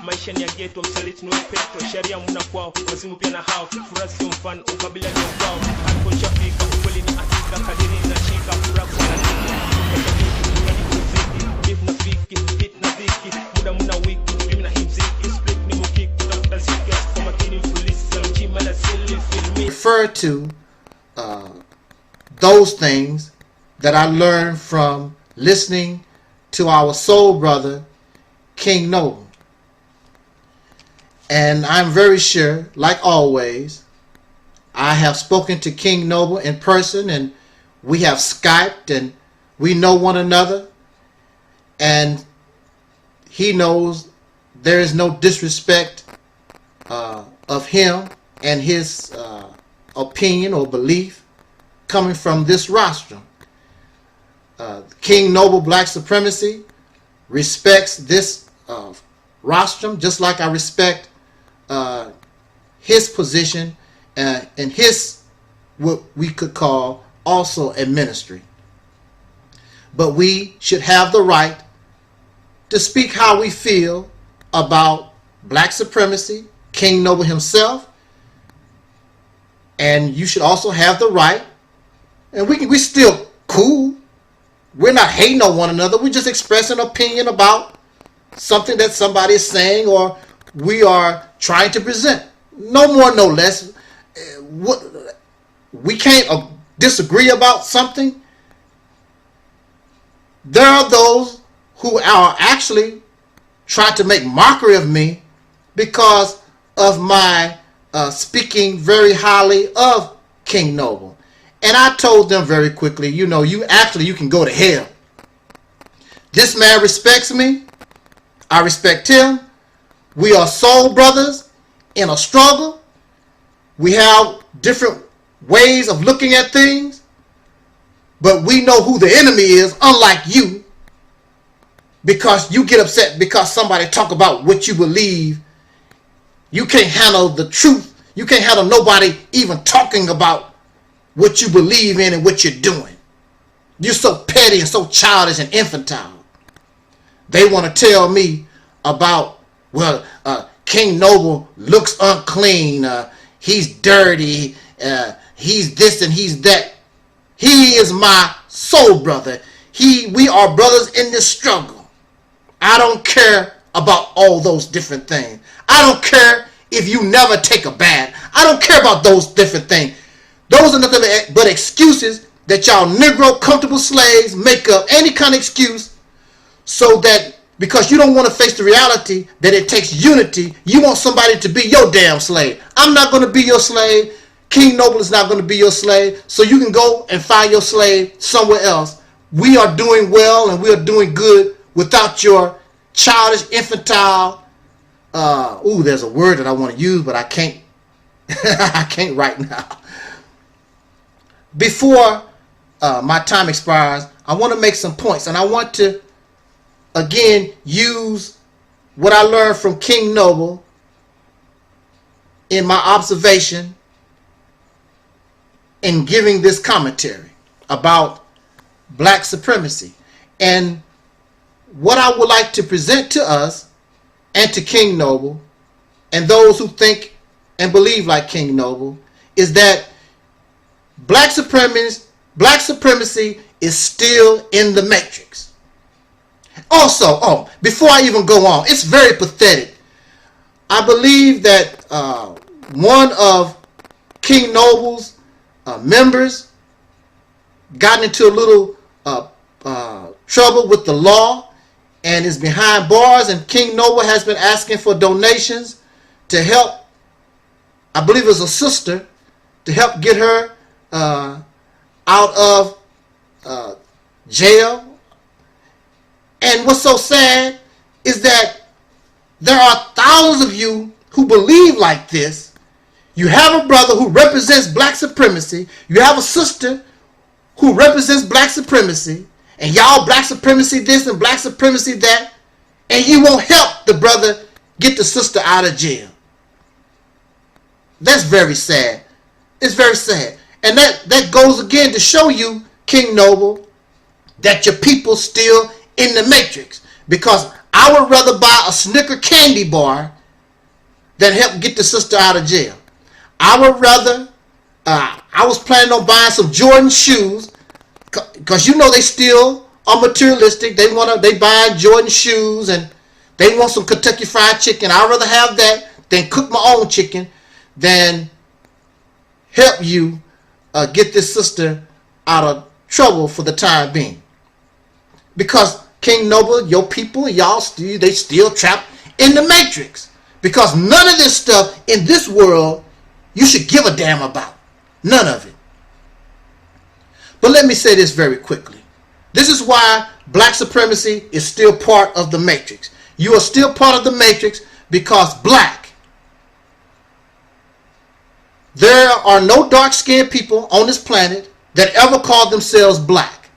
Maisha ni ya ghetto, msaliti ni petro, sharia muna kwao, wazimu pia na hao, furaha sio mfano, ukabila ni kwao, hapo nishafika, ukweli ni hakika, kadiri inashika, furaha kwa nini, beef na fiki, hit na dhiki, muda muna wiki, dream na himziki, split ni mukiki, kutafuta ziki, kwa makini mfulisi, ya mchima la sili, filmi. Refer to those things that I learned from listening to our soul brother, King Noble. And I'm very sure, like always, I have spoken to King Noble in person, and we have Skyped, and we know one another, and he knows there is no disrespect of him and his opinion or belief coming from this rostrum. King Noble Black Supremacy respects this rostrum just like I respect his position and his, what we could call also a ministry. But we should have the right to speak how we feel about black supremacy, King Noble himself, and you should also have the right, and we're still cool. We're not hating on one another. We just express an opinion about something that somebody is saying or we are trying to present. No more, no less. We can't disagree about something. There are those who are actually trying to make mockery of me because of my speaking very highly of King Noble. And I told them very quickly, you know, you can go to hell. This man respects me. I respect him. We are soul brothers in a struggle. We have different ways of looking at things, but we know who the enemy is, unlike you, because you get upset because somebody talk about what you believe. You can't handle the truth. You can't handle nobody even talking about what you believe in and what you're doing. You're so petty and so childish and infantile. They want to tell me about, well, King Noble looks unclean, he's dirty, he's this and he's that. He is my soul brother. We are brothers in this struggle. I don't care about all those different things. I don't care if you never take a bath. I don't care about those different things. Those are nothing but excuses that y'all Negro comfortable slaves make up, any kind of excuse, so that because you don't want to face the reality that it takes unity, you want somebody to be your damn slave. I'm not going to be your slave. King Noble is not going to be your slave. So you can go and find your slave somewhere else. We are doing well and we are doing good without your childish, infantile, there's a word that I want to use, but I can't. I can't right now. Before my time expires, I want to make some points, and I want to again use what I learned from King Noble in my observation in giving this commentary about black supremacy. And what I would like to present to us and to King Noble and those who think and believe like King Noble is that black supremacy is still in the matrix. Also, before I even go on, it's very pathetic. I believe that one of King Noble's members got into a little trouble with the law and is behind bars, and King Noble has been asking for donations to help, I believe it was a sister, to help get her out of jail. And what's so sad is that there are thousands of you who believe like this, You have a brother who represents black supremacy. You have a sister who represents black supremacy. And y'all black supremacy this and black supremacy that. And you won't help the brother get the sister out of jail. That's very sad. It's very sad. And that goes again to show you, King Noble, that your people still in the matrix. Because I would rather buy a Snicker candy bar than help get the sister out of jail. I would rather, I was planning on buying some Jordan shoes, because you know they still are materialistic. They buy Jordan shoes and they want some Kentucky Fried Chicken. I'd rather have that than cook my own chicken than help you get this sister out of trouble for the time being. Because King Noble, your people, y'all they still trapped in the matrix. Because none of this stuff in this world you should give a damn about. None of it. But let me say this very quickly. This is why black supremacy is still part of the matrix. You are still part of the matrix because black. There are no dark-skinned people on this planet that ever called themselves black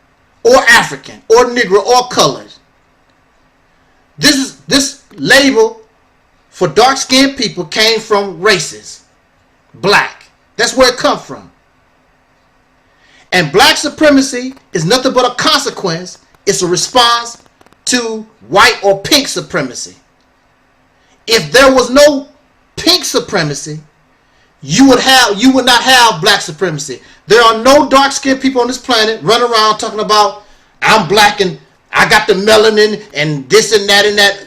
or African or Negro or colored. This label for dark-skinned people came from races. Black. That's where it comes from. And black supremacy is nothing but a consequence. It's a response to white or pink supremacy. If there was no pink supremacy, you would not have black supremacy. There are no dark-skinned people on this planet running around talking about I'm black and I got the melanin and this and that and that.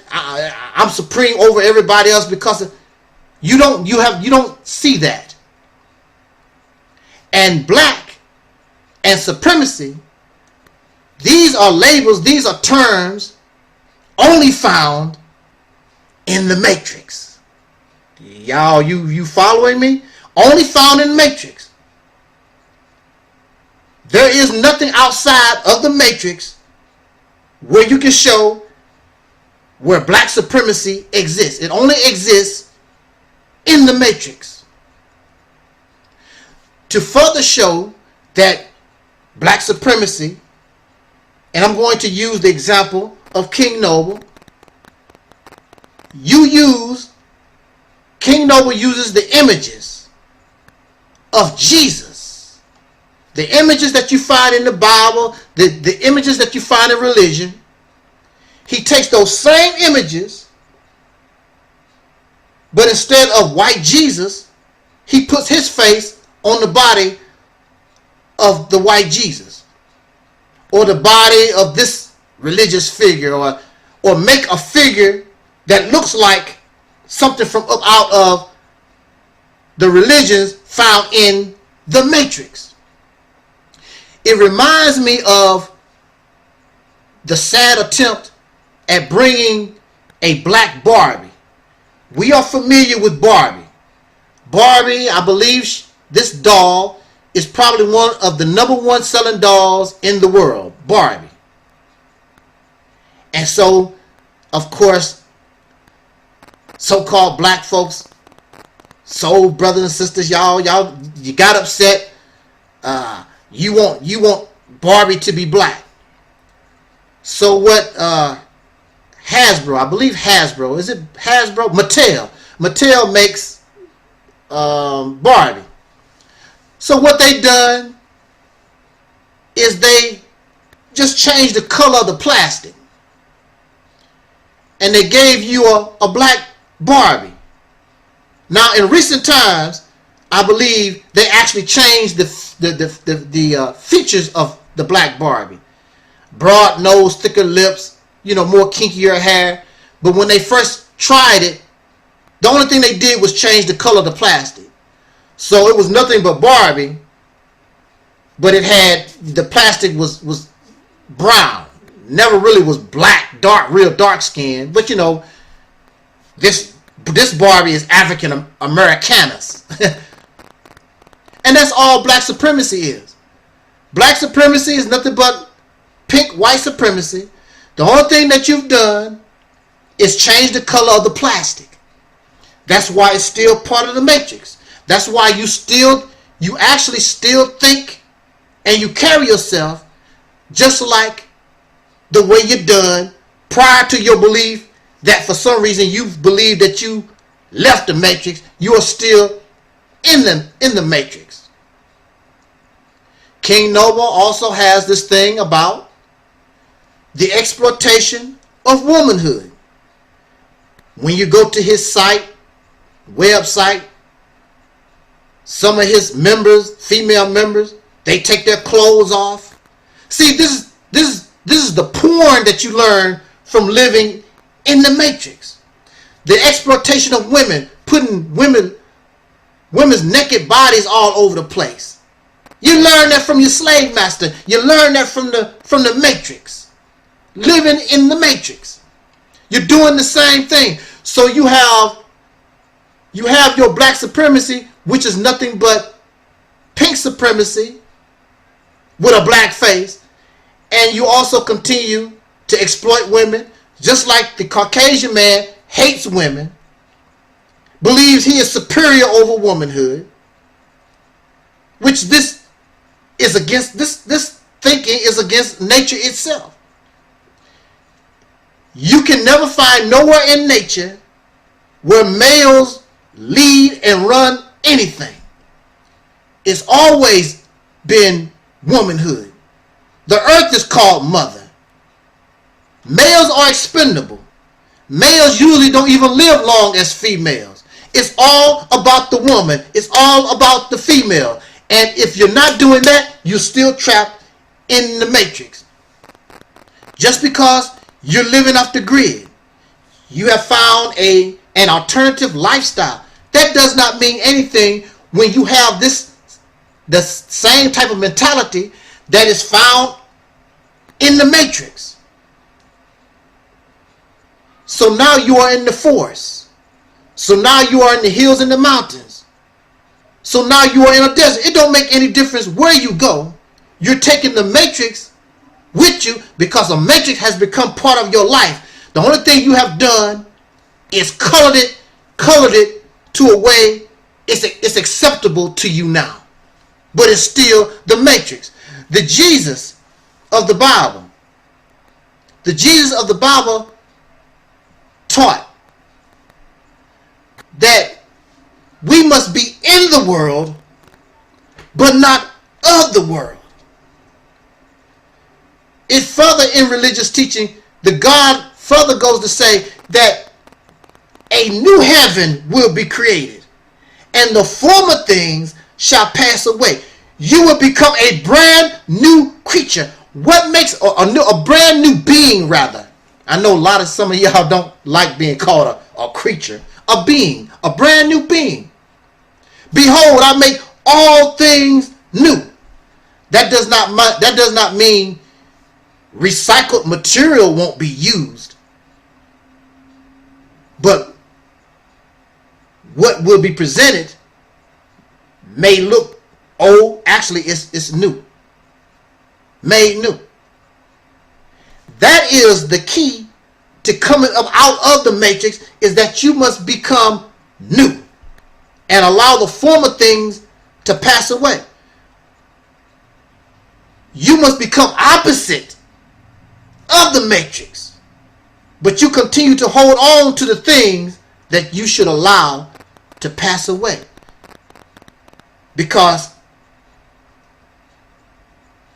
I'm supreme over everybody else because you don't see that. And black and supremacy, these are labels, these are terms only found in the matrix. Y'all, you following me? Only found in the matrix. There is nothing outside of the matrix where you can show where black supremacy exists. It only exists in the matrix. To further show that black supremacy, and I'm going to use the example of King Noble. King Noble uses the images of Jesus. The images that you find in the Bible, the images that you find in religion. He takes those same images, but instead of white Jesus, he puts his face on the body of the white Jesus, or the body of this religious figure, or make a figure that looks like something from up out of the religions found in the matrix. It reminds me of the sad attempt at bringing a black Barbie. We are familiar with Barbie. Barbie, I believe this doll is probably one of the #1 selling dolls in the world. Barbie. And so, of course, so-called black folks, soul brothers and sisters, you got upset. You want Barbie to be black. So what Hasbro, I believe Hasbro, is it Hasbro? Mattel makes Barbie. So what they done is they just changed the color of the plastic. And they gave you a black Barbie. Now in recent times, I believe they actually changed the features of the black Barbie. Broad nose, thicker lips, more kinkier hair. But when they first tried it, the only thing they did was change the color of the plastic. So it was nothing but Barbie, but the plastic was brown. Never really was black, real dark skin. But this Barbie is African Americanus. And that's all black supremacy is. Black supremacy is nothing but pink white supremacy. The only thing that you've done is change the color of the plastic. That's why it's still part of the matrix. That's why you actually still think and you carry yourself just like the way you're done prior to your belief that for some reason you believe that you left the matrix. You are still in the matrix. King Noble also has this thing about the exploitation of womanhood. When you go to his website, some of his members, female members, they take their clothes off. See, this is the porn that you learn from living in the matrix. The exploitation of women, putting women's naked bodies all over the place. You learn that from your slave master. You learn that from the matrix. Living in the matrix. You're doing the same thing. So you have your black supremacy, which is nothing but pink supremacy with a black face, and you also continue to exploit women, just like the Caucasian man hates women, believes he is superior over womanhood, which this thinking is against nature itself. You can never find nowhere in nature where males lead and run anything. It's always been womanhood. The earth is called mother. Males are expendable. Males usually don't even live long as females. It's all about the woman. It's all about the female. And if you're not doing that, you're still trapped in the matrix. Just because you're living off the grid, you have found an alternative lifestyle. That does not mean anything when you have the same type of mentality that is found in the matrix. So now you are in the forest. So now you are in the hills and the mountains. So now you are in a desert. It don't make any difference where you go. You're taking the matrix with you because the matrix has become part of your life. The only thing you have done is colored it to a way it's acceptable to you now. But it's still the matrix. The Jesus of the Bible taught that we must be in the world, but not of the world. It further in religious teaching, the God further goes to say that a new heaven will be created, and the former things shall pass away. You will become a brand new creature. What makes a brand new being, rather? I know some of y'all don't like being called a creature. A being, a brand new being. Behold, I make all things new. That does not mean recycled material won't be used. But what will be presented may look old. Actually, it's new. Made new. That is the key to coming up out of the matrix, is that you must become new and allow the former things to pass away. You must become opposite of the matrix, but you continue to hold on to the things that you should allow to pass away, because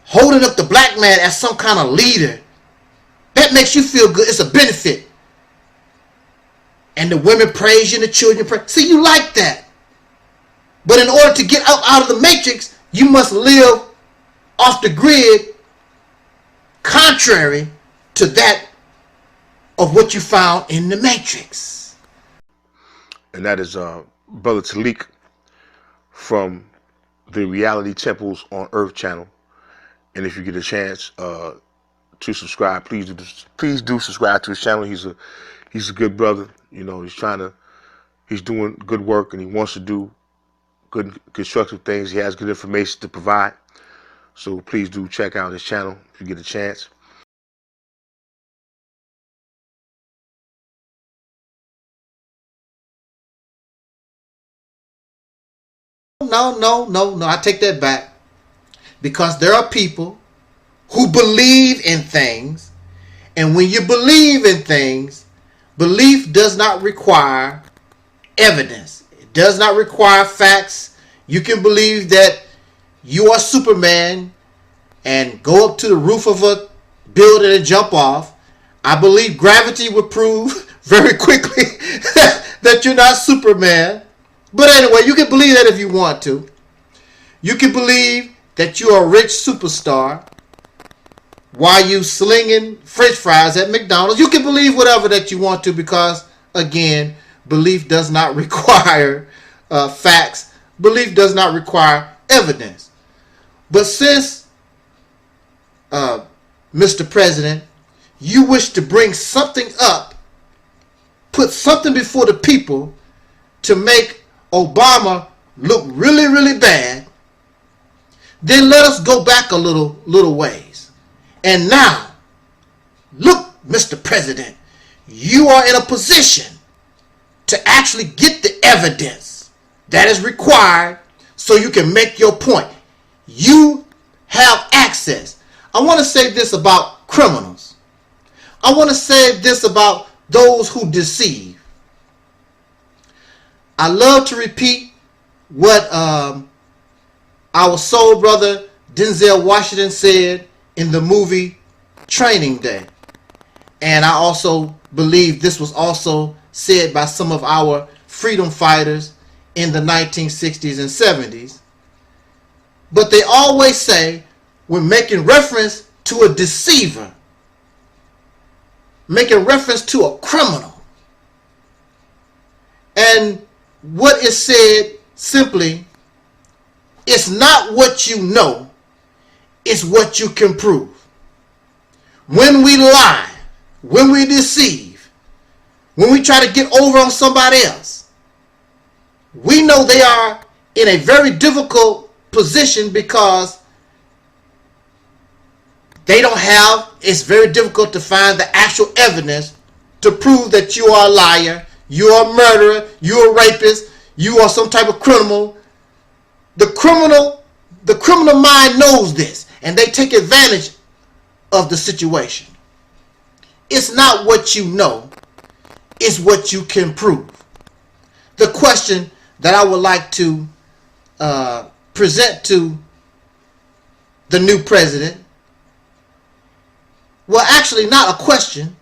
holding up the black man as some kind of leader, that makes you feel good. It's a benefit. And the women praise you and the children praise. See, you like that. But in order to get out of the matrix, you must live off the grid contrary to that of what you found in the matrix. And that is Brother Taalik from the Reality Temples on Earth channel. And if you get a chance to subscribe, please do subscribe to his channel. He's a good brother. You know, he's doing good work, and he wants to do good constructive things. He has good information to provide. So please do check out his channel if you get a chance. No. I take that back. Because there are people who believe in things. And when you believe in things, belief does not require evidence. It does not require facts. You can believe that you are Superman and go up to the roof of a building and jump off. I believe gravity would prove very quickly that you're not Superman. But anyway, you can believe that if you want to. You can believe that you're a rich superstar while you slinging French fries at McDonald's. You can believe whatever that you want to because, again, belief does not require facts. Belief does not require evidence. But since, Mr. President, you wish to bring something up, put something before the people to make Obama look really, really bad, then let us go back a little ways. And now, look, Mr. President, you are in a position to actually get the evidence that is required so you can make your point. You have access. I want to say this about criminals. I want to say this about those who deceive. I love to repeat what our soul brother Denzel Washington said in the movie Training Day. And I also believe this was also said by some of our freedom fighters in the 1960s and 70s. But they always say, when making reference to a deceiver, making reference to a criminal. And what is said simply, it's not what you know, it's what you can prove. When we lie, when we deceive, when we try to get over on somebody else, we know they are in a very difficult position because they don't have, it's very difficult to find the actual evidence to prove that you are a liar, you are a murderer, you are a rapist, you are some type of criminal. The criminal mind knows this, and they take advantage of the situation. It's not what you know, it's what you can prove. The question that I would like to present to the new president, well, actually not a question.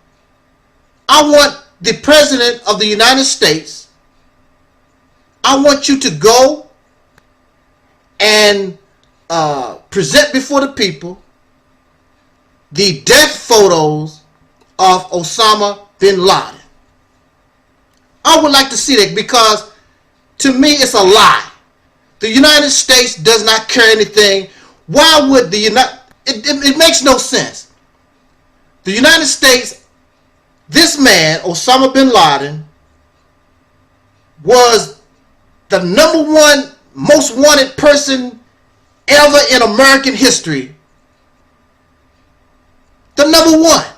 I want the president of the United States, I want you to go and present before the people the death photos of Osama bin Laden. I would like to see that because to me it's a lie. The United States does not care anything. Why would the it makes no sense. The United States, this man, Osama bin Laden, was the #1 most wanted person ever in American history. The #1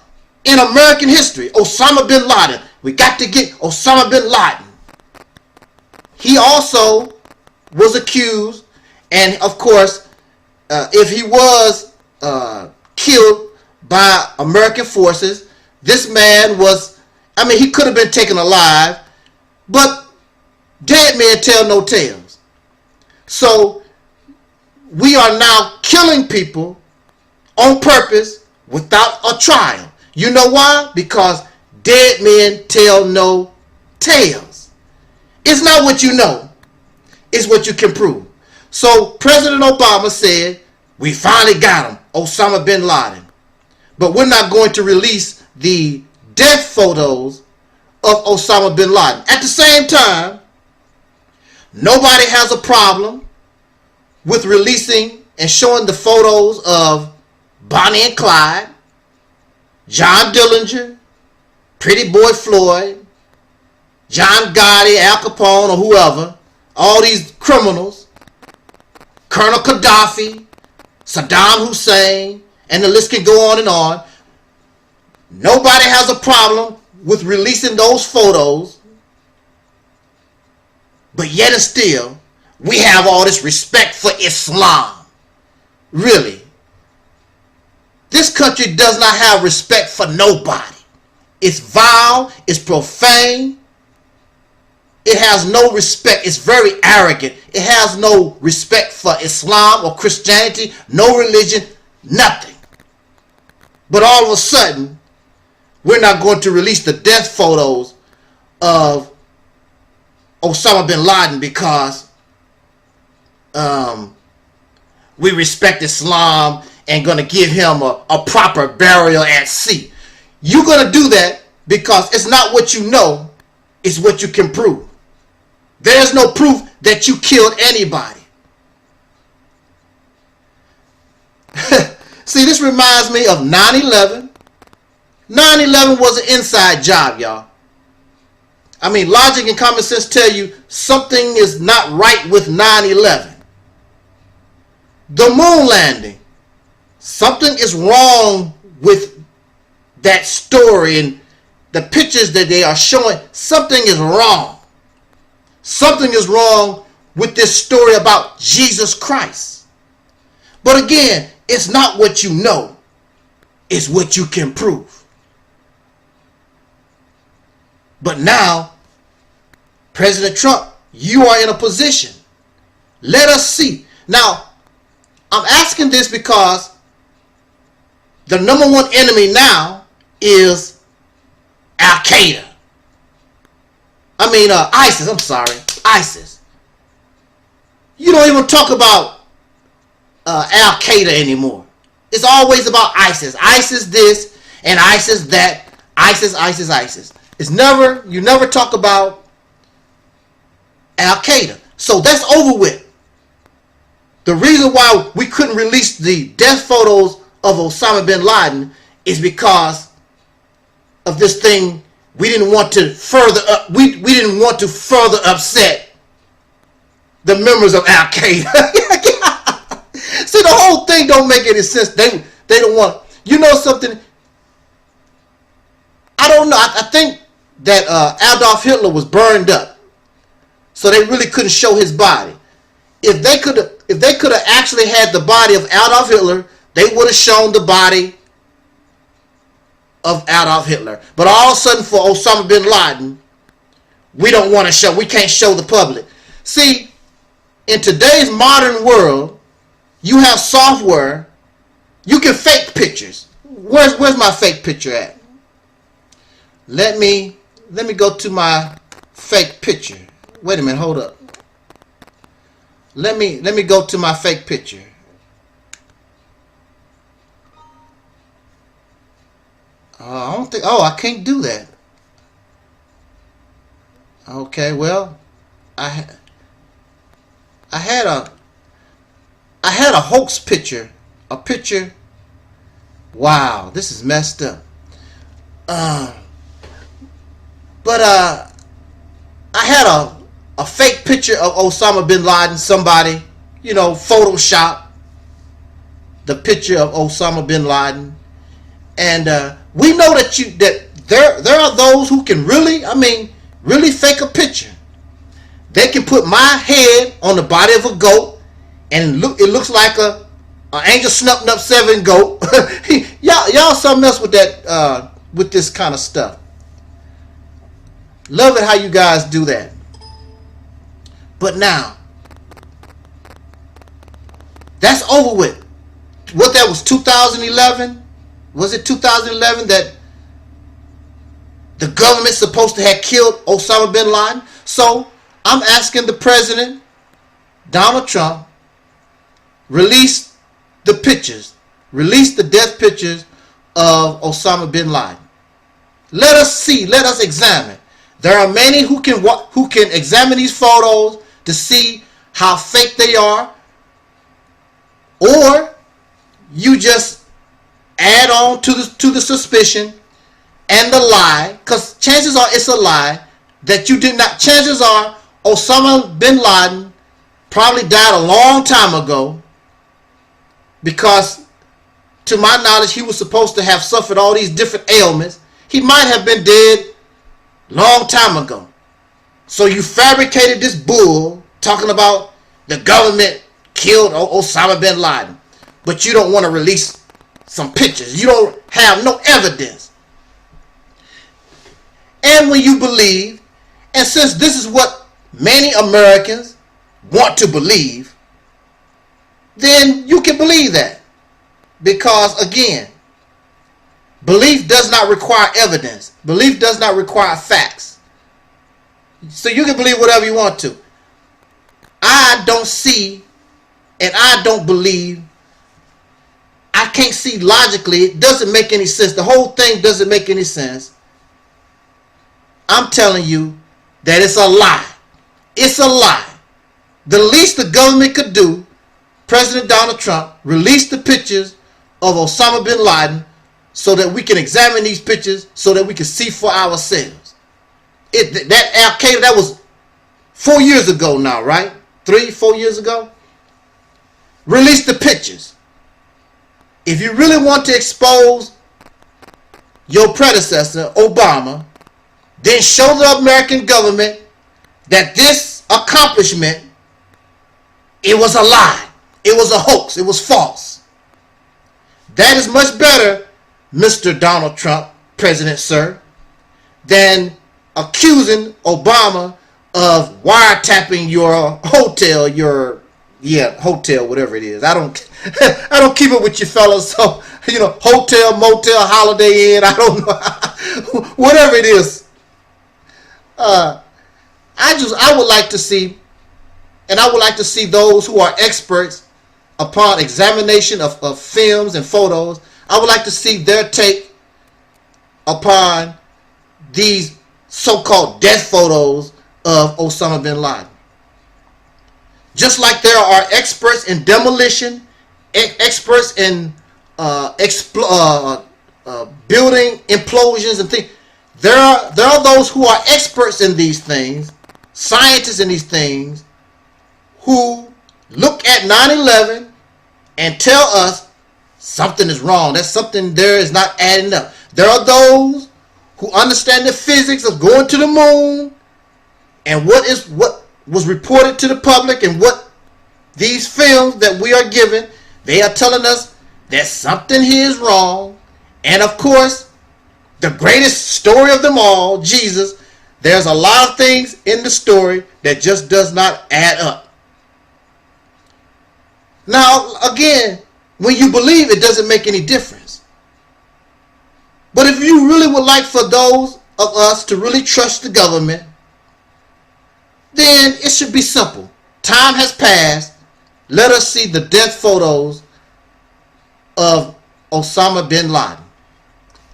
in American history, Osama bin Laden. We got to get Osama bin Laden. He also was accused, and of course, if he was killed by American forces, this man was, I mean, he could have been taken alive, but dead men tell no tales. So we are now killing people on purpose without a trial. You know why? Because dead men tell no tales. It's not what you know, it's what you can prove. So President Obama said, we finally got him, Osama bin Laden. But we're not going to release the death photos of Osama bin Laden. At the same time, nobody has a problem with releasing and showing the photos of Bonnie and Clyde, John Dillinger, Pretty Boy Floyd, John Gotti, Al Capone, or whoever, all these criminals, Colonel Gaddafi, Saddam Hussein, and the list can go on and on. Nobody has a problem with releasing those photos, but yet and still, we have all this respect for Islam. Really. This country does not have respect for nobody. It's vile. It's profane. It has no respect. It's very arrogant. It has no respect for Islam or Christianity, no religion, nothing. But all of a sudden, we're not going to release the death photos of Osama bin Laden because we respect Islam and going to give him a proper burial at sea. You're going to do that because it's not what you know, it's what you can prove. There's no proof that you killed anybody. See, this reminds me of 9/11. 9/11 was an inside job, y'all. I mean, logic and common sense tell you something is not right with 9/11. The moon landing. Something is wrong with that story and the pictures that they are showing. Something is wrong. Something is wrong with this story about Jesus Christ. But again, it's not what you know. It's what you can prove. But now, President Trump, you are in a position. Let us see. Now, I'm asking this because the number one enemy now is Al-Qaeda. ISIS. I'm sorry. ISIS. You don't even talk about Al-Qaeda anymore. It's always about ISIS. ISIS this and ISIS that. ISIS, ISIS, ISIS. You never talk about Al-Qaeda. So that's over with. The reason why we couldn't release the death photos of Osama bin Laden is because of this thing. We didn't want to further we didn't want to further upset the members of Al-Qaeda. See, the whole thing don't make any sense. They don't want. You know something? I don't know. I think that Adolf Hitler was burned up, so they really couldn't show his body. If they could have actually had the body of Adolf Hitler, they would have shown the body of Adolf Hitler. But all of a sudden, for Osama bin Laden, we don't want to show. We can't show the public. See, in today's modern world, you have software. You can fake pictures. Where's my fake picture at? Let me go to my fake picture. Wait a minute, hold up. Let me go to my fake picture. I don't think. Oh, I can't do that. Okay, well, I had a hoax picture, a picture. Wow, this is messed up. But I had a fake picture of Osama bin Laden. Somebody, Photoshop the picture of Osama bin Laden, and we know that there are those who can really fake a picture. They can put my head on the body of a goat, and it looks like a angel snuffing up 7 goat. y'all something else with that with this kind of stuff. Love it how you guys do that. But now, that's over with. What, that was 2011? Was it 2011 that the government's supposed to have killed Osama bin Laden? So I'm asking the president, Donald Trump, release the pictures, release the death pictures of Osama bin Laden. Let us see, let us examine. There are many who can examine these photos to see how fake they are, or you just add on to the suspicion and the lie, because chances are it's a lie that you did not. Chances are Osama bin Laden probably died a long time ago, because to my knowledge he was supposed to have suffered all these different ailments. He might have been dead long time ago. So you fabricated this bull talking about the government killed Osama bin Laden, but you don't want to release some pictures. You don't have no evidence. And when you believe, and since this is what many Americans want to believe, then you can believe that. Because again, belief does not require evidence. Belief does not require facts. So you can believe whatever you want to. I don't see and I don't believe. I can't see logically. It doesn't make any sense. The whole thing doesn't make any sense. I'm telling you that it's a lie. It's a lie. The least the government could do, President Donald Trump released the pictures of Osama bin Laden so that we can examine these pictures so that we can see for ourselves. That Al-Qaeda, that was 4 years ago now, right? 3-4 years ago. Release the pictures. If you really want to expose your predecessor, Obama, then show the American government that this accomplishment, it was a lie. It was a hoax. It was false. That is much better, Mr. Donald Trump, President, sir, than accusing Obama of wiretapping your hotel, hotel, whatever it is. I don't keep it with you fellas. So, hotel, motel, Holiday Inn, I don't know, whatever it is. I would like to see, and I would like to see those who are experts upon examination of films and photos. I would like to see their take upon these so-called death photos of Osama bin Laden. Just like there are experts in demolition, experts in building implosions and things. There are those who are experts in these things, scientists in these things, who look at 9/11 and tell us something is wrong. That something there is not adding up. There are those who understand the physics of going to the moon and what was reported to the public and what these films that we are given, they are telling us that something here is wrong. And of course, the greatest story of them all, Jesus, there's a lot of things in the story that just does not add up. Now, again, when you believe, it doesn't make any difference. But if you really would like for those of us to really trust the government, then it should be simple. Time has passed. Let us see the death photos of Osama bin Laden.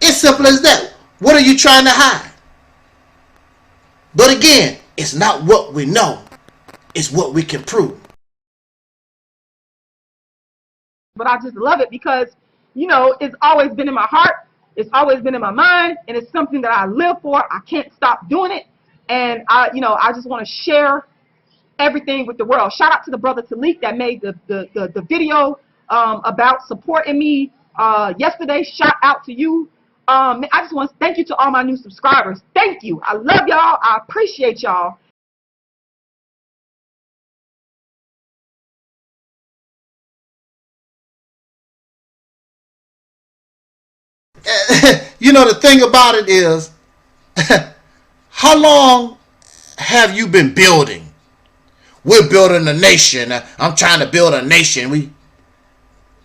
It's simple as that. What are you trying to hide? But again, it's not what we know. It's what we can prove. But I just love it because, it's always been in my heart. It's always been in my mind. And it's something that I live for. I can't stop doing it. And I just want to share everything with the world. Shout out to the brother Taalik that made the video about supporting me yesterday. Shout out to you. I just want to thank you to all my new subscribers. Thank you. I love y'all. I appreciate y'all. The thing about it is, how long have you been building? We're building a nation. I'm trying to build a nation.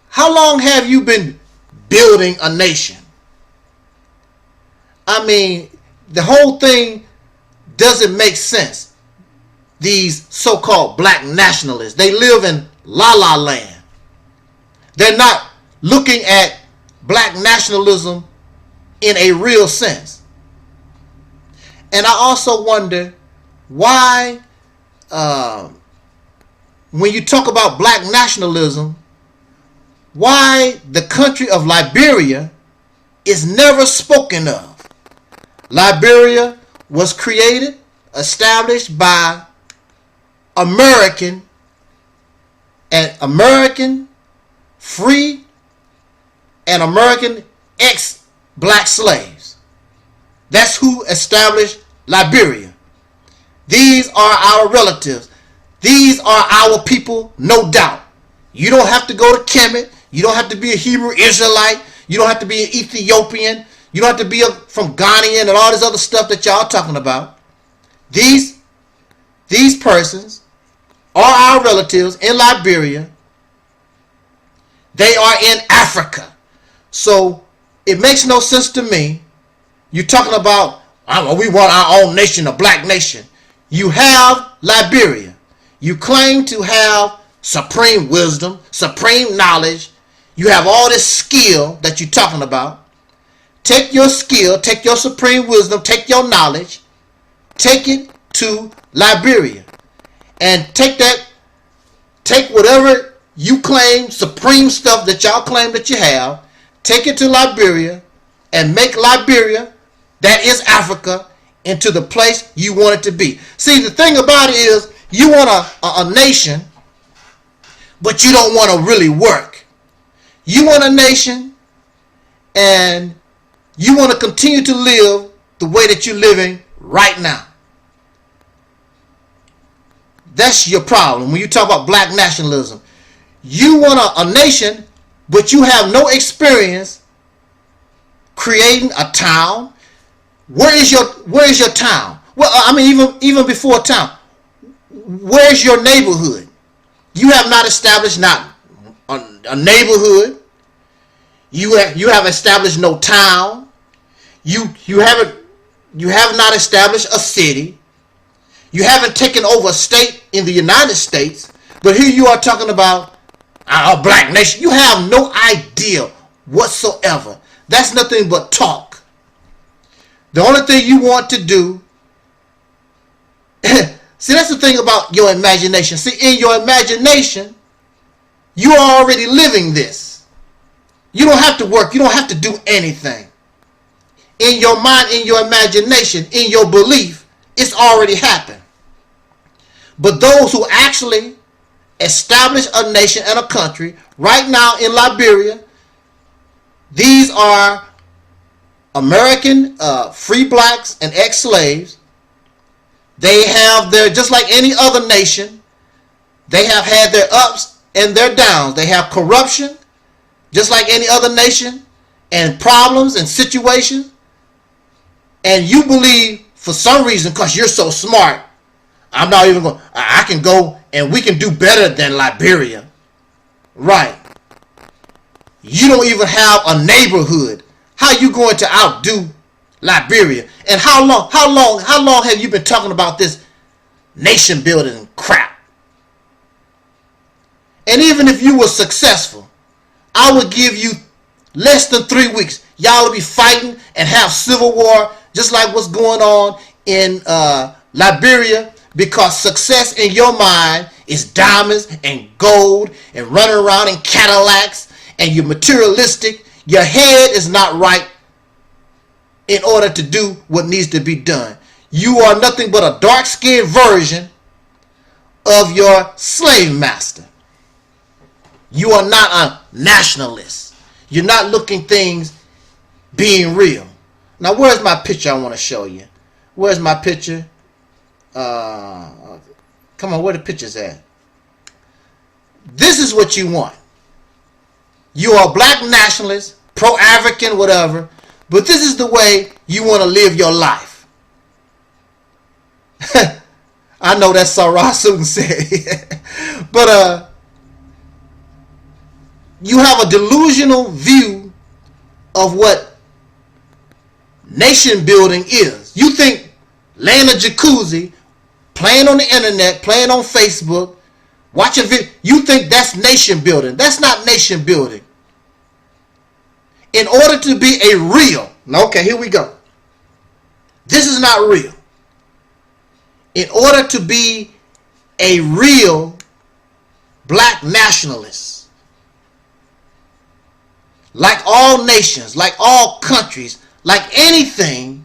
How long have you been building a nation? I mean, the whole thing doesn't make sense. These so-called black nationalists, they live in la-la land. They're not looking at black nationalism in a real sense. And I also wonder why, when you talk about black nationalism, why the country of Liberia is never spoken of. Liberia was created, established by American free and American ex-black slaves. That's who established Liberia. These are our relatives. These are our people, no doubt. You don't have to go to Kemet. You don't have to be a Hebrew Israelite. You don't have to be an Ethiopian. You don't have to be from Ghanaian and all this other stuff that y'all talking about. These persons are our relatives in Liberia. They are in Africa. So it makes no sense to me. You're talking about, we want our own nation, a black nation. You have Liberia. You claim to have supreme wisdom, supreme knowledge. You have all this skill that you're talking about. Take your skill, take your supreme wisdom, take your knowledge, take it to Liberia. And take whatever you claim, supreme stuff that y'all claim that you have, take it to Liberia and make Liberia, that is Africa, into the place you want it to be. See, the thing about it is, you want a nation, but you don't want to really work. You want a nation, and you want to continue to live the way that you're living right now. That's your problem. When you talk about black nationalism, you want a nation, but you have no experience creating a town. Where is your town? Well, I mean, even before town, where's your neighborhood? You have not established not a neighborhood. You have established no town. You have not established a city. You haven't taken over a state in the United States. But here you are talking about a black nation. You have no idea whatsoever. That's nothing but talk. The only thing you want to do, see, that's the thing about your imagination. See, in your imagination, you are already living this. You don't have to work. You don't have to do anything. In your mind, in your imagination, in your belief, it's already happened. But those who actually establish a nation and a country, right now in Liberia, these are American free blacks and ex-slaves. They have just like any other nation, they have had their ups and their downs. They have corruption, just like any other nation, and problems and situations. And you believe, for some reason, because you're so smart, I'm not even going, I can go and we can do better than Liberia. Right. You don't even have a neighborhood. How are you going to outdo Liberia? And how long have you been talking about this nation building crap? And even if you were successful, I would give you less than 3 weeks. Y'all will be fighting and have civil war, just like what's going on in Liberia, because success in your mind is diamonds and gold and running around in Cadillacs, and you're materialistic. Your head is not right in order to do what needs to be done. You are nothing but a dark-skinned version of your slave master. You are not a nationalist. You're not looking things being real. Now, where's my picture I want to show you? Where's my picture? Come on, where the picture's at? This is what you want. You are a black nationalist, pro-African, whatever, but this is the way you want to live your life. I know that's Sarah Susan said. But you have a delusional view of what nation building is. You think laying a jacuzzi, playing on the internet, playing on Facebook, watching video, you think that's nation building. That's not nation building. In order to be a real, okay, here we go. This is not real. In order to be a real black nationalist, like all nations, like all countries, like anything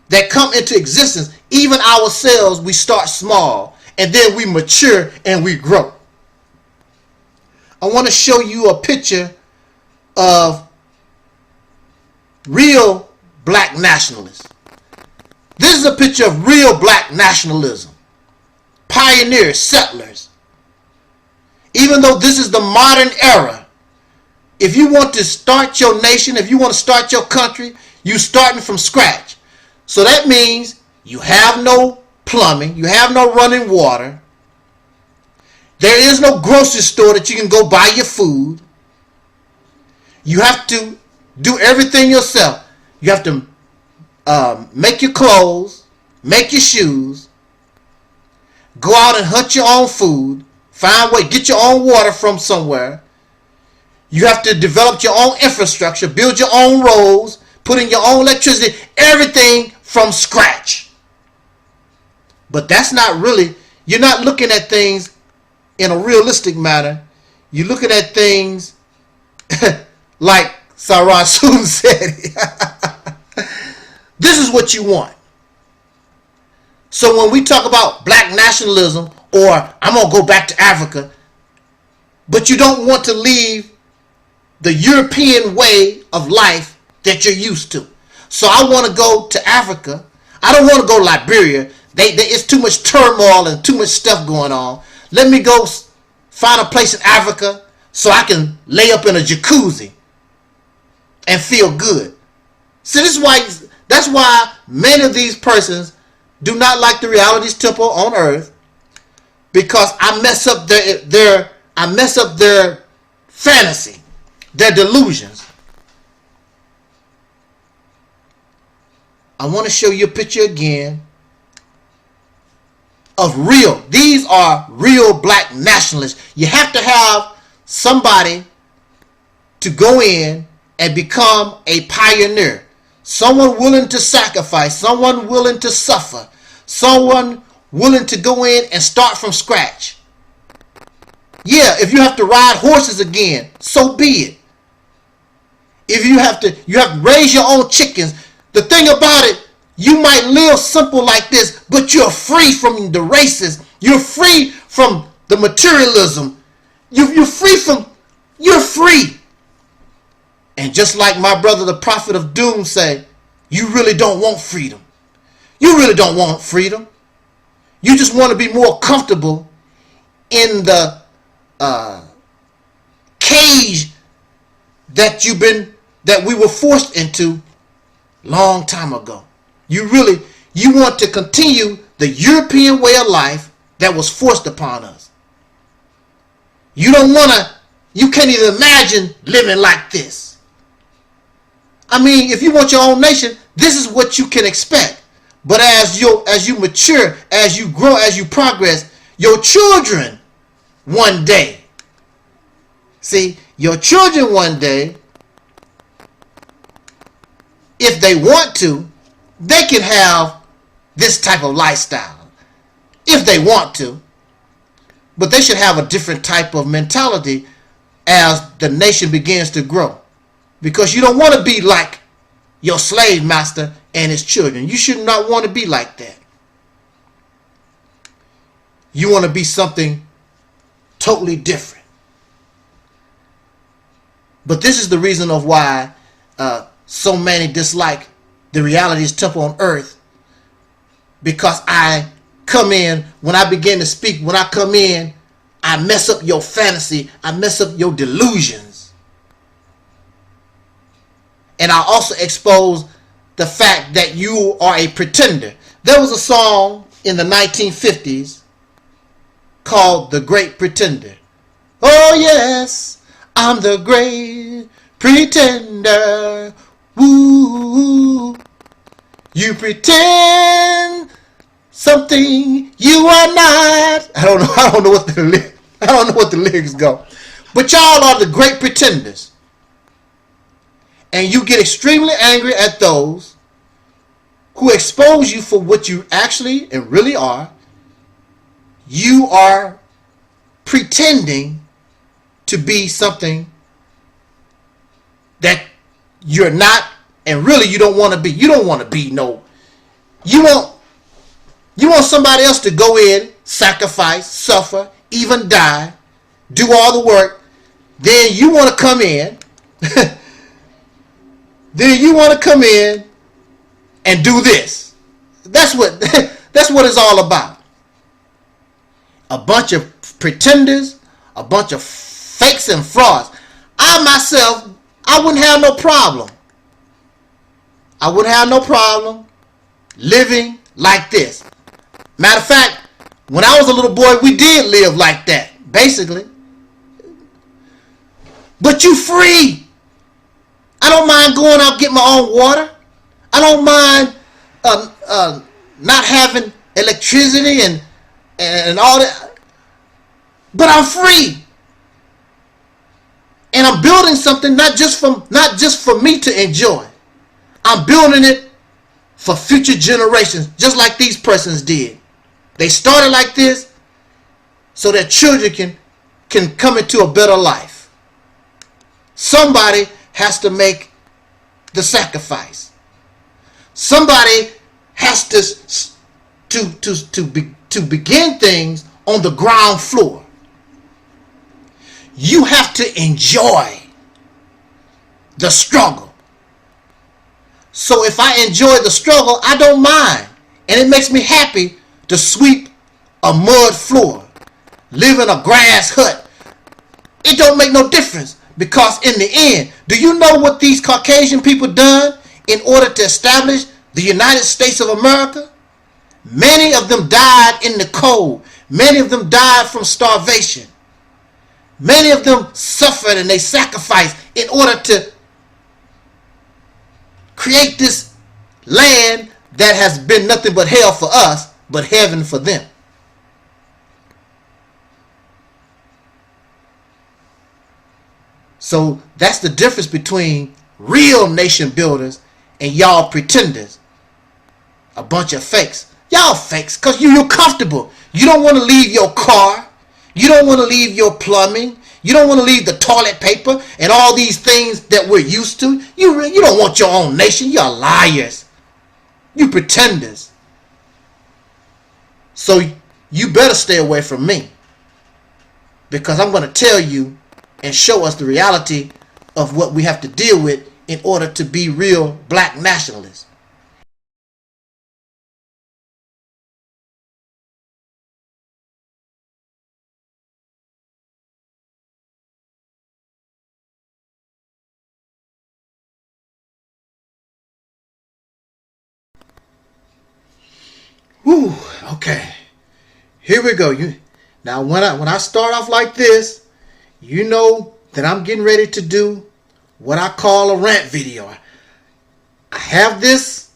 that come into existence, even ourselves, we start small and then we mature and we grow. I want to show you a picture of real black nationalists. This is a picture of real black nationalism. pioneers, settlers. Even though this is the modern era, if you want to start your nation, if you want to start your country, you starting from scratch. So that means you have no plumbing, you have no running water. There is no grocery store that you can go buy your food. You have to do everything yourself. You have to make your clothes, make your shoes, go out and hunt your own food, find a way, get your own water from somewhere. You have to develop your own infrastructure, build your own roads, put in your own electricity, everything from scratch. But that's not really, you're not looking at things in a realistic manner. You're looking at things like Sarah Susan said. This is what you want. So when we talk about black nationalism, or I'm going to go back to Africa, but you don't want to leave the European way of life that you're used to. So I want to go to Africa. I don't want to go to Liberia. It's too much turmoil and too much stuff going on. Let me go find a place in Africa so I can lay up in a jacuzzi and feel good. So that's why many of these persons do not like the realities temple on earth, because I mess up their fantasy, their delusions. I want to show you a picture again of real. These are real black nationalists. You have to have somebody to go in and become a pioneer. Someone willing to sacrifice, someone willing to suffer, someone willing to go in and start from scratch. Yeah, if you have to ride horses again, so be it. If you have to raise your own chickens. The thing about it, you might live simple like this, but you're free from the races. You're free from the materialism. You're free. And just like my brother, the prophet of doom, say, you really don't want freedom. You really don't want freedom. You just want to be more comfortable in the cage that we were forced into long time ago. You want to continue the European way of life that was forced upon us. You can't even imagine living like this. I mean, if you want your own nation, this is what you can expect. But as you mature, as you grow, as you progress, your children one day, if they want to, they can have this type of lifestyle. If they want to. But they should have a different type of mentality as the nation begins to grow. Because you don't want to be like your slave master and his children. You should not want to be like that. You want to be something totally different. But this is the reason of why so many dislike the realities temple on earth. Because I come in, when I begin to speak, when I come in, I mess up your fantasy. I mess up your delusions. And I also expose the fact that you are a pretender. There was a song in the 1950s called The Great Pretender. Oh yes, I'm the great pretender. Woo. You pretend something you are not. I don't know what the lyrics go. But y'all are the great pretenders. And you get extremely angry at those who expose you for what you actually and really are. You are pretending to be something that you're not, and really you don't want to be. You don't want to be no. You want somebody else to go in, sacrifice, suffer, even die, do all the work. Then you want to come in. Then you want to come in and do this. That's what it's all about. a bunch of pretenders, a bunch of fakes and frauds. I myself, I wouldn't have no problem. I wouldn't have no problem living like this. Matter of fact, when I was a little boy, we did live like that, basically. But you free. I don't mind going out get my own water. I don't mind not having electricity and all that. But I'm free. And I'm building something not just for me to enjoy. I'm building it for future generations, just like these persons did. They started like this so that children can come into a better life. Somebody has to make the sacrifice. Somebody has to begin things on the ground floor. You have to enjoy the struggle. So if I enjoy the struggle, I don't mind. And it makes me happy to sweep a mud floor, live in a grass hut. It don't make no difference, because in the end, do you know what these Caucasian people done in order to establish the United States of America? Many of them died in the cold. Many of them died from starvation. Many of them suffered and they sacrificed in order to create this land that has been nothing but hell for us, but heaven for them. So that's the difference between real nation builders and y'all pretenders. A bunch of fakes. Y'all fakes because you're comfortable. You don't want to leave your car. You don't want to leave your plumbing. You don't want to leave the toilet paper and all these things that we're used to. You don't want your own nation. You're liars. You pretenders. So you better stay away from me, because I'm going to tell you and show us the reality of what we have to deal with in order to be real black nationalists. Whew, okay. Here we go. Now when I start off like this, you know that I'm getting ready to do what I call a rant video. I have this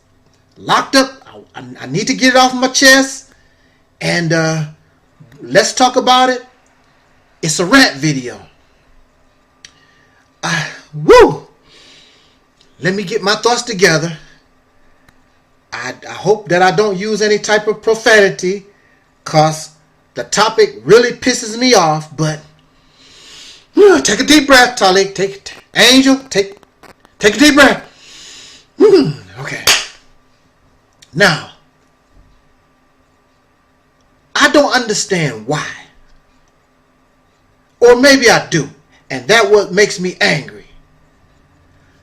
locked up. I need to get it off my chest, and let's talk about it. It's a rant video. Woo! Let me get my thoughts together. I hope that I don't use any type of profanity, because the topic really pisses me off. But take a deep breath, Taalik. Take it. Angel, take a deep breath. Okay. Now, I don't understand why. Or maybe I do. And that's what makes me angry.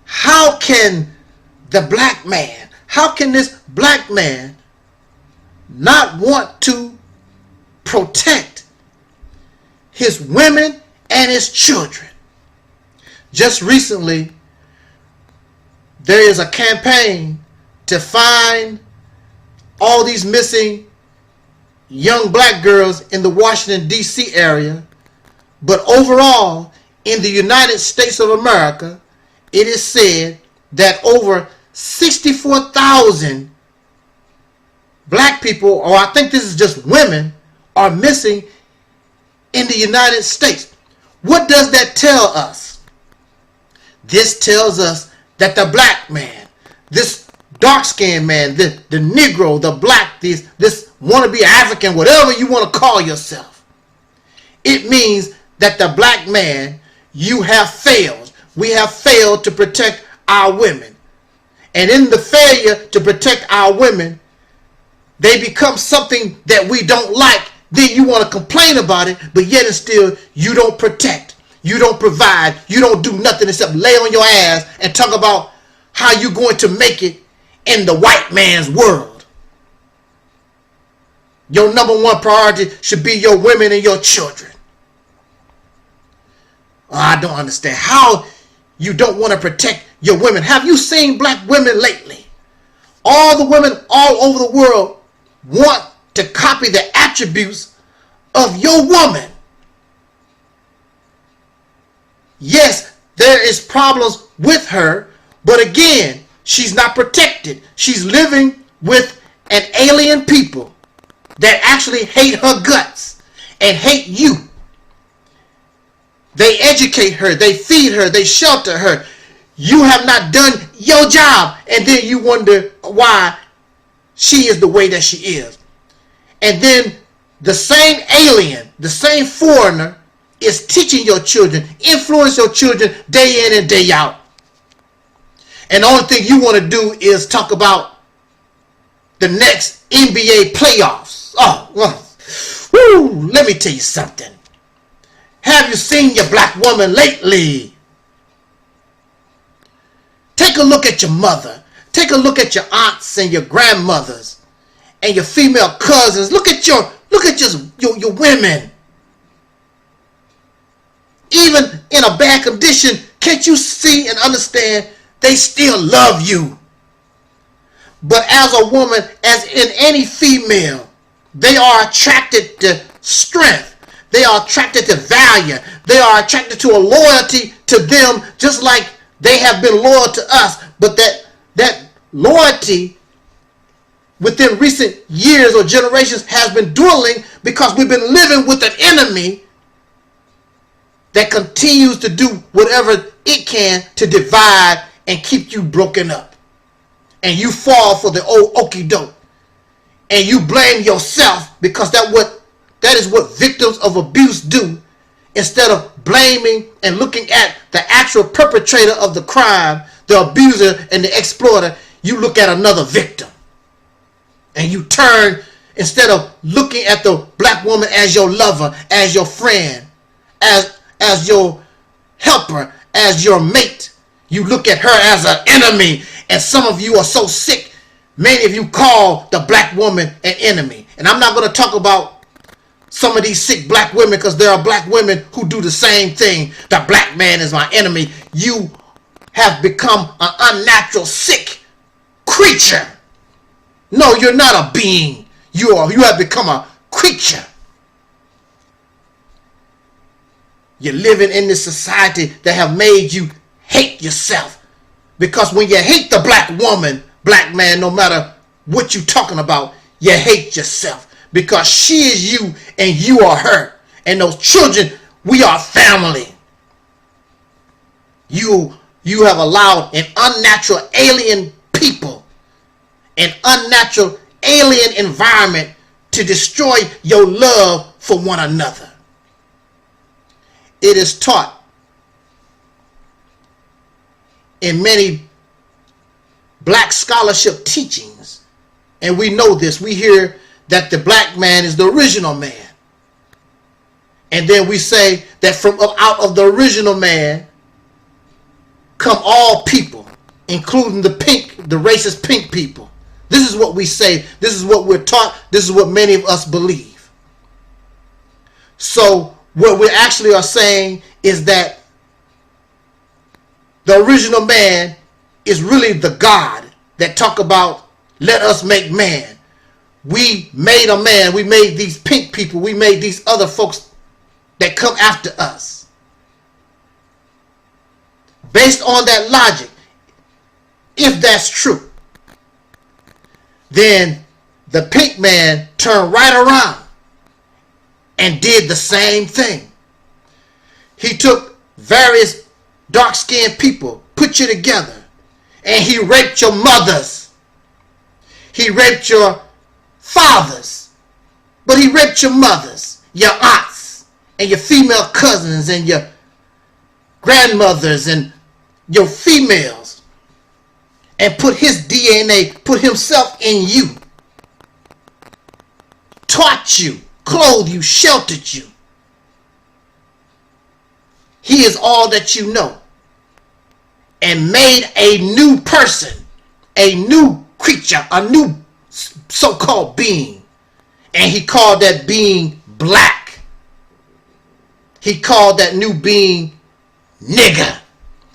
How can the black man, how can this black man not want to protect his women and his children? Just recently, there is a campaign to find all these missing young black girls in the Washington, D.C. area. But overall, in the United States of America, it is said that over 64,000 black people, or I think this is just women, are missing in the United States. What does that tell us? This tells us that the black man, this dark-skinned man, the Negro, the black, this wannabe African, whatever you want to call yourself, it means that the black man, you have failed. We have failed to protect our women. And in the failure to protect our women, they become something that we don't like. Then you want to complain about it, but yet and still you don't protect. You don't provide. You don't do nothing except lay on your ass and talk about how you're going to make it in the white man's world. Your number one priority should be your women and your children. I don't understand how you don't want to protect your women. Have you seen black women lately? All the women all over the world want to copy the attributes of your woman. Yes, there is problems with her, but again, she's not protected. She's living with an alien people that actually hate her guts and hate you. They educate her, they feed her, they shelter her. You have not done your job, and then you wonder why she is the way that she is. And then the same alien, the same foreigner is teaching your children, influence your children day in and day out. And the only thing you want to do is talk about the next NBA playoffs. Oh, well, woo, let me tell you something. Have you seen your black woman lately? Take a look at your mother. Take a look at your aunts and your grandmothers and your female cousins. Look at your women. Even in a bad condition, can't you see and understand they still love you? But as a woman, as in any female, they are attracted to strength. They are attracted to value. They are attracted to a loyalty to them, just like they have been loyal to us. But that loyalty within recent years or generations has been dwindling because we've been living with an enemy that continues to do whatever it can to divide and keep you broken up. And you fall for the old okie doke. And you blame yourself because that is what victims of abuse do. Instead of blaming and looking at the actual perpetrator of the crime, the abuser and the exploiter, you look at another victim. And you turn, instead of looking at the black woman as your lover, as your friend, as your helper, as your mate, you look at her as an enemy. And some of you are so sick, many of you call the black woman an enemy. And I'm not going to talk about some of these sick black women because there are black women who do the same thing. The black man is my enemy. You have become an unnatural, sick creature. No, you're not a being. You have become a creature. You're living in this society that have made you hate yourself. Because when you hate the black woman, black man, no matter what you're talking about, you hate yourself. Because she is you and you are her. And those children, we are family. You have allowed an unnatural alien people, an unnatural alien environment to destroy your love for one another. It is taught in many black scholarship teachings, and we know this. We hear that the black man is the original man, and then we say that from out of the original man come all people, including the racist pink people. This is what we say. This is what we're taught. This is what many of us believe. So what we actually are saying is that the original man is really the God that talk about let us make man. We made a man. We made these pink people. We made these other folks that come after us. Based on that logic, if that's true, then the pink man turned right around and did the same thing. He took various dark-skinned people, put you together, and he raped your mothers. He raped your fathers, but he raped your mothers, your aunts, and your female cousins, and your grandmothers, and your females, and put his DNA, put himself in you, taught you, clothed you, sheltered you. He is all that you know, and made a new person, a new creature, a new so-called being. And he called that being black. He called that new being nigger.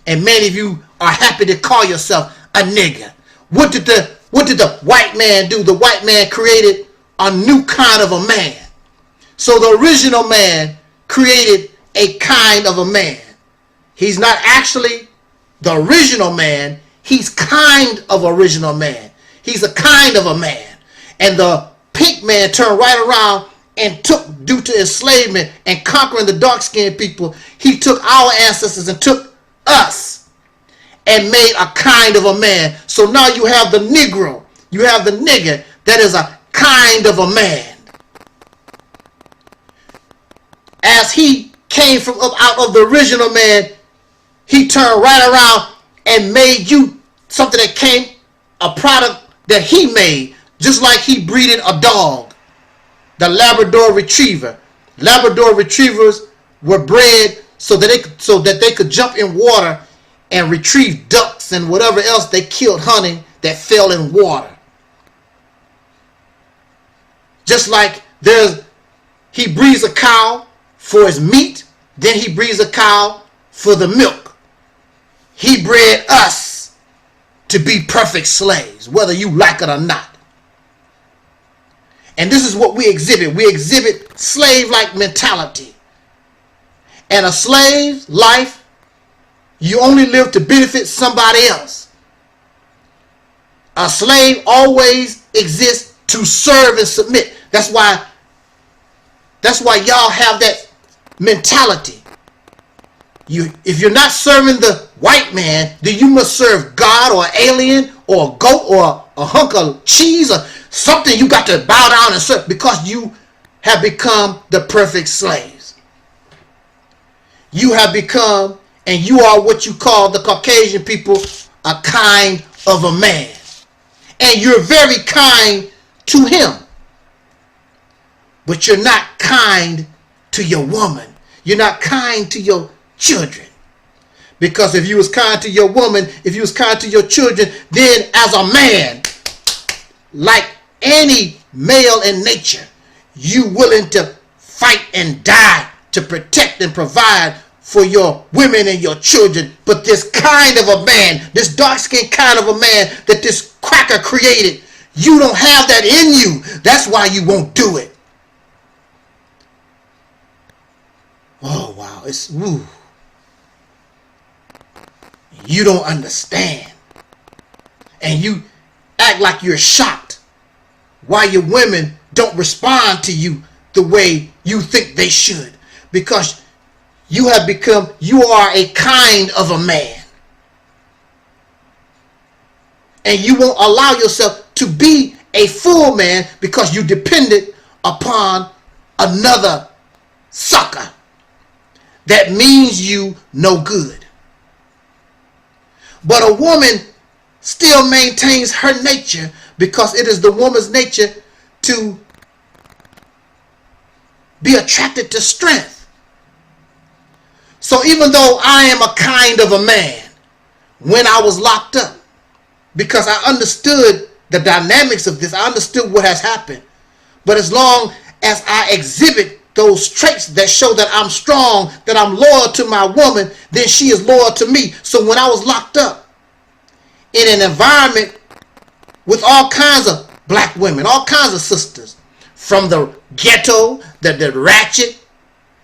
And many of you are happy to call yourself a nigger. What did the white man do? The white man created a new kind of a man. So the original man created a kind of a man. He's not actually the original man. He's kind of original man. He's a kind of a man. And the pink man turned right around and took, due to enslavement and conquering the dark-skinned people, he took our ancestors and took us and made a kind of a man. So now you have the Negro, you have the nigger that is a kind of a man. As he came from up out of the original man, he turned right around and made you something that came, a product that he made, just like he breeded a dog, the Labrador Retriever. Labrador Retrievers were bred so that they could jump in water and retrieve ducks and whatever else they killed hunting that fell in water. Just like he breeds a cow for his meat, then he breeds a cow for the milk. He bred us to be perfect slaves, whether you like it or not. And this is what we exhibit. We exhibit slave-like mentality. And a slave's life, you only live to benefit somebody else. A slave always exists to serve and submit. That's why y'all have that mentality. If you're not serving the white man, then you must serve God or an alien or a goat or a hunk of cheese or something. You got to bow down and serve because you have become the perfect slaves. You have become, and you are what you call the Caucasian people, a kind of a man. And you're very kind to him. But you're not kind to your woman. You're not kind to your children. Because if you was kind to your woman, if you was kind to your children, then as a man, like any male in nature, you willing to fight and die to protect and provide for your women and your children. But this kind of a man, this dark-skinned kind of a man that this cracker created, you don't have that in you. That's why you won't do it. Oh, wow. It's, woo. You don't understand. And you act like you're shocked why your women don't respond to you the way you think they should. Because you are a kind of a man. And you won't allow yourself to be a full man because you depended upon another sucker that means you no good. But a woman still maintains her nature because it is the woman's nature to be attracted to strength. So even though I am a kind of a man, when I was locked up, because I understood the dynamics of this, I understood what has happened. But as long as I exhibit those traits that show that I'm strong, that I'm loyal to my woman, then she is loyal to me. So when I was locked up in an environment with all kinds of black women, all kinds of sisters, from the ghetto, the ratchet,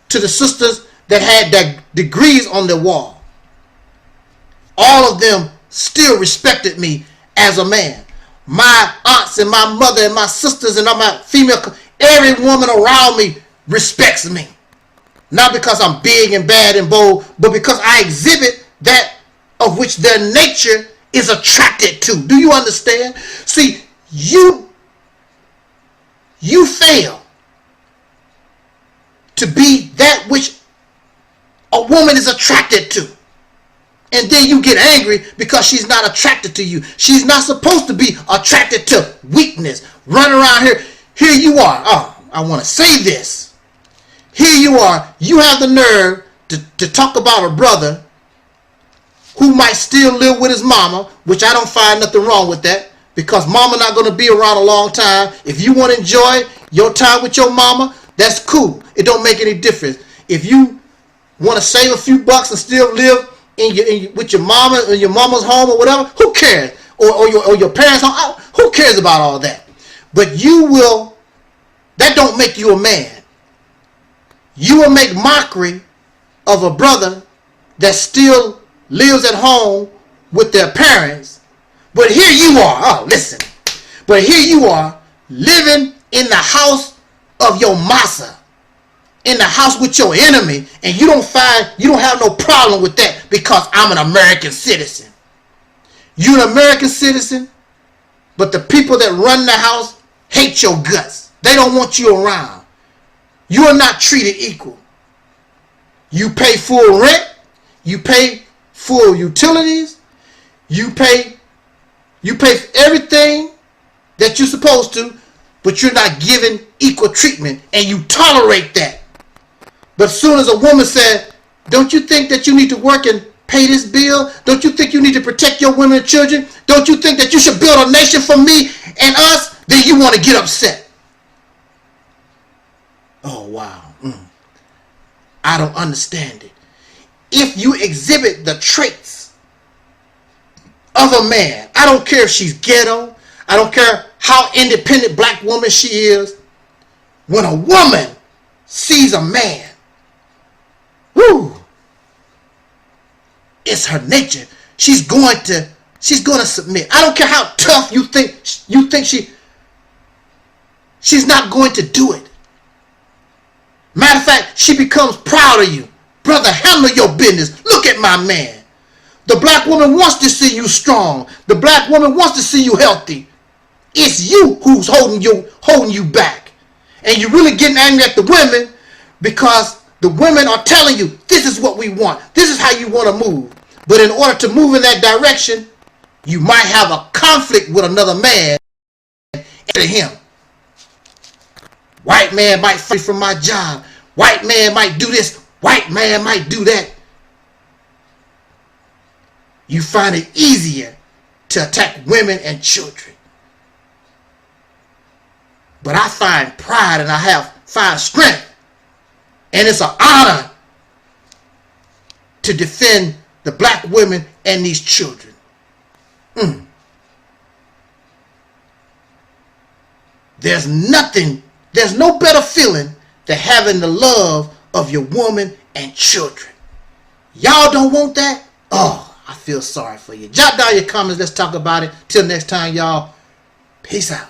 to the sisters that had their degrees on their wall, all of them still respected me as a man. My aunts and my mother and my sisters and all my female, every woman around me respects me. Not because I'm big and bad and bold, but because I exhibit that of which their nature is attracted to. Do you understand? See, you fail to be that which a woman is attracted to. And then you get angry because she's not attracted to you. She's not supposed to be attracted to weakness. Run around here. Here you are. Oh, I want to say this. Here you are. You have the nerve to talk about a brother who might still live with his mama, which I don't find nothing wrong with that, because mama not going to be around a long time. If you want to enjoy your time with your mama, that's cool. It don't make any difference. If you want to save a few bucks and still live with your mama in your mama's home or whatever, who cares? Or your parents' home, who cares about all that? But that don't make you a man. You will make mockery of a brother that still lives at home with their parents. But here you are, but here you are living in the house of your massa, in the house with your enemy, and you don't have no problem with that because I'm an American citizen. You're an American citizen, but the people that run the house hate your guts. They don't want you around. You are not treated equal. You pay full rent, you pay full utilities, you pay everything that you're supposed to, but you're not given equal treatment, and you tolerate that. But as soon as a woman said, don't you think that you need to work and pay this bill? Don't you think you need to protect your women and children? Don't you think that you should build a nation for me and us? Then you want to get upset. Oh, wow. I don't understand it. If you exhibit the traits of a man, I don't care if she's ghetto, I don't care how independent black woman she is, when a woman sees a man, whoo, it's her nature. She's going to submit. I don't care how tough you think she's not going to do it. Matter of fact, she becomes proud of you. Brother, handle your business. Look at my man. The black woman wants to see you strong. The black woman wants to see you healthy. It's you who's holding you back. And you're really getting angry at the women because the women are telling you, this is what we want. This is how you want to move. But in order to move in that direction, you might have a conflict with another man and him. White man might fight from my job. White man might do this. White man might do that. You find it easier to attack women and children. But I find pride and I find strength. And it's an honor to defend the black women and these children. There's no better feeling than having the love of your woman and children. Y'all don't want that? Oh, I feel sorry for you. Jot down your comments. Let's talk about it. Till next time, y'all. Peace out.